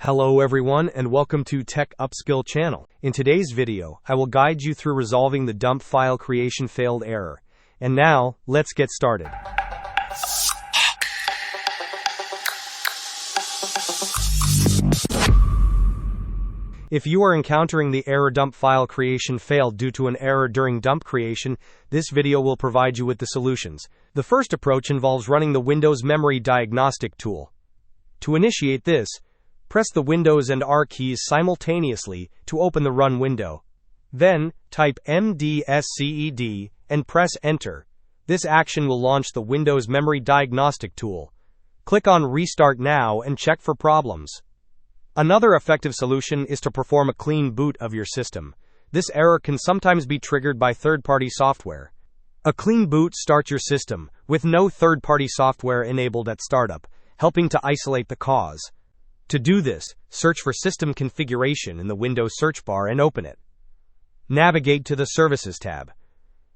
Hello everyone and welcome to Tech Upskill channel. In today's video, I will guide you through resolving the dump file creation failed error. And now, let's get started. If you are encountering the error dump file creation failed due to an error during dump creation, this video will provide you with the solutions. The first approach involves running the Windows Memory Diagnostic tool. To initiate this, press the Windows and R keys simultaneously to open the Run window. Then, type mdsced and press Enter. This action will launch the Windows Memory Diagnostic tool. Click on Restart Now and check for problems. Another effective solution is to perform a clean boot of your system. This error can sometimes be triggered by third-party software. A clean boot starts your system, with no third-party software enabled at startup, helping to isolate the cause. To do this, search for System Configuration in the Windows search bar and open it. Navigate to the Services tab.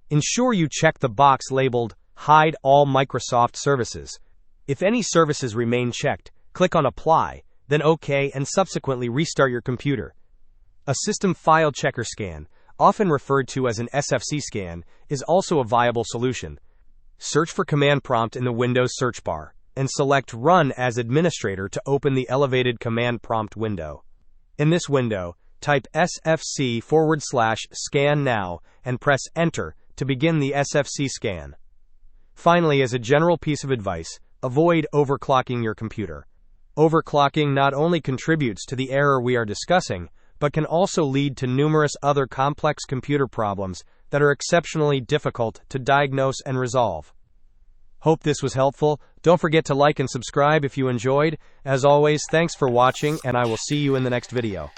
Ensure you check the box labeled Hide All Microsoft Services. If any services remain checked, click on Apply, then OK and subsequently restart your computer. A System File Checker scan, often referred to as an SFC scan, is also a viable solution. Search for Command Prompt in the Windows search bar and select Run as Administrator to open the elevated Command Prompt window. In this window, type sfc/scan now and press Enter to begin the SFC scan. Finally, as a general piece of advice, avoid overclocking your computer. Overclocking not only contributes to the error we are discussing, but can also lead to numerous other complex computer problems that are exceptionally difficult to diagnose and resolve. Hope this was helpful. Don't forget to like and subscribe if you enjoyed. As always, thanks for watching and I will see you in the next video.